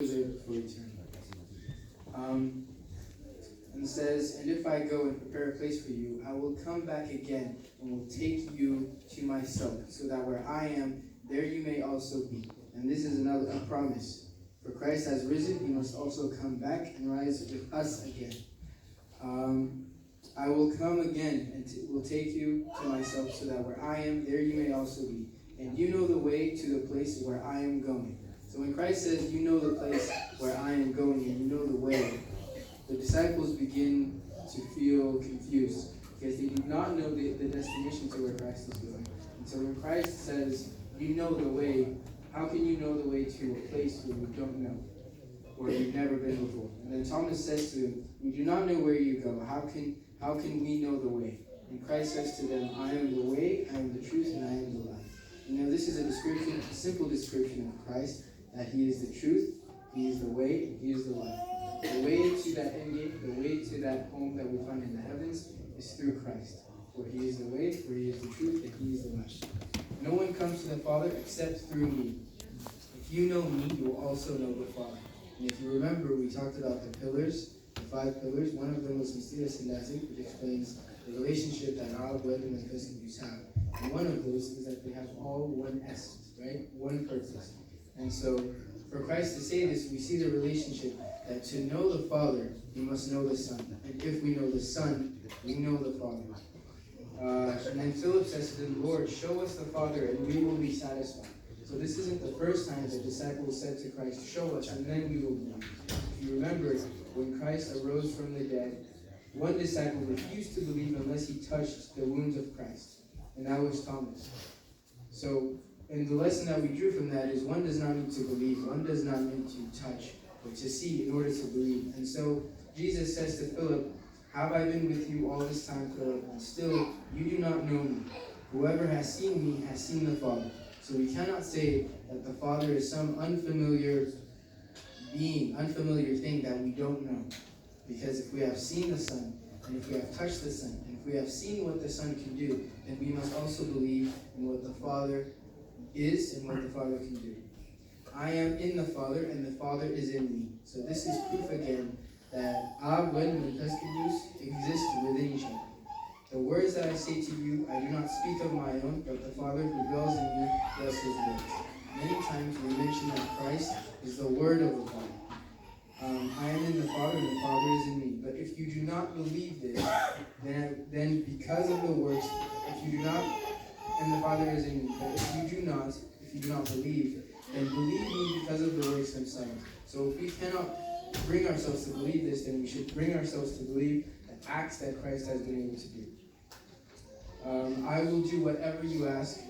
Before you turn. And it says, "And if I go and prepare a place for you, I will come back again and will take you to myself, so that where I am, there you may also be." And this is another promise. For Christ has risen, he must also come back and rise with us again. I will come again and will take you to myself, so that where I am, there you may also be. And you know the way to the place where I am going. So when Christ says, "You know the place where I am going, and you know the way," the disciples begin to feel confused because they do not know the destination to where Christ is going. And so when Christ says, "You know the way," how can you know the way to a place where you don't know, or you've never been before? And then Thomas says to him, "We do not know where you go. How can we know the way?" And Christ says to them, "I am the way, I am the truth, and I am the life." You know, this is a simple description of Christ, that he is the truth, he is the way, and he is the life. The way to that end game, the way to that home that we find in the heavens, is through Christ. For he is the way, for he is the truth, and he is the life. No one comes to the Father except through me. If you know me, you will also know the Father. And if you remember, we talked about the pillars, the 5 pillars. One of them was mysterious and which explains the relationship that Al, Wedding, and Pescadus have. And one of those is that they have all one essence, right? One purpose. And so, for Christ to say this, we see the relationship that to know the Father, we must know the Son. And if we know the Son, we know the Father. And then Philip says to them, "Lord, show us the Father, and we will be satisfied." So this isn't the first time the disciples said to Christ, "Show us, and then we will believe." If you remember, when Christ arose from the dead, one disciple refused to believe unless he touched the wounds of Christ, and that was Thomas. So, and the lesson that we drew from that is one does not need to believe, one does not need to touch or to see in order to believe. And so Jesus says to Philip, "Have I been with you all this time, Philip, and still you do not know me? Whoever has seen me has seen the Father." So we cannot say that the Father is some unfamiliar being, unfamiliar thing that we don't know. Because if we have seen the Son, and if we have touched the Son, and if we have seen what the Son can do, then we must also believe in what the Father is and what the Father can do. I am in the Father, and the Father is in me. So this is proof again that Ab, Wen, and Pescadus exist within each other. The words that I say to you, I do not speak of my own, but the Father who dwells in me does his works. Many times we mention that Christ is the Word of the Father. I am in the Father, and the Father is in me. But if you do not believe this, then because of the works, if you do not, and the Father is in me. But if you do not believe, then believe me because of the works themselves. So if we cannot bring ourselves to believe this, then we should bring ourselves to believe the acts that Christ has been able to do. I will do whatever you ask.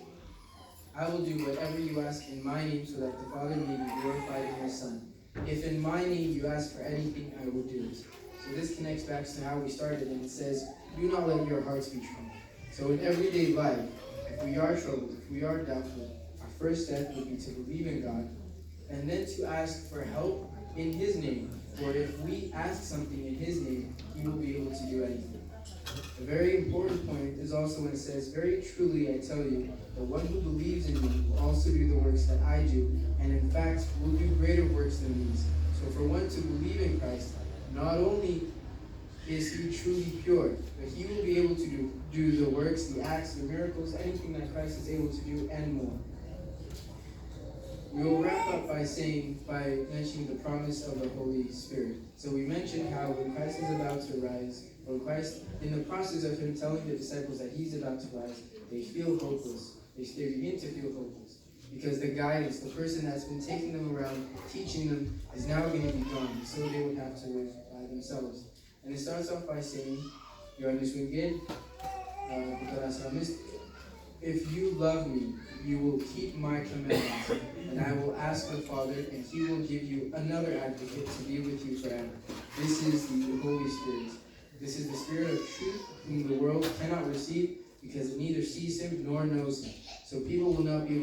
I will do whatever you ask in my name, so that the Father may be glorified in the Son. If in my name you ask for anything, I will do it. So this connects back to how we started, and it says, "Do not let your hearts be troubled." So in everyday life, if we are troubled, if we are doubtful, our first step would be to believe in God, and then to ask for help in His name. For if we ask something in His name, He will be able to do anything. A very important point is also when it says, "Very truly I tell you, the one who believes in me will also do the works that I do, and in fact will do greater works than these." So for one to believe in Christ, not only is he truly pure, but he will be able to do the works, the acts, the miracles, anything that Christ is able to do, and more. We will wrap up by mentioning the promise of the Holy Spirit. So we mentioned how when Christ is about to rise, when Christ, in the process of him telling the disciples that he's about to rise, they feel hopeless. They begin to feel hopeless. Because the guidance, the person that's been taking them around, teaching them, is now going to be gone. So they would have to live by themselves. And it starts off by saying, "If you love me, you will keep my commandments, and I will ask the Father, and he will give you another advocate to be with you forever." This is the Holy Spirit. This is the Spirit of truth, whom the world cannot receive, because it neither sees him nor knows him. So people will not be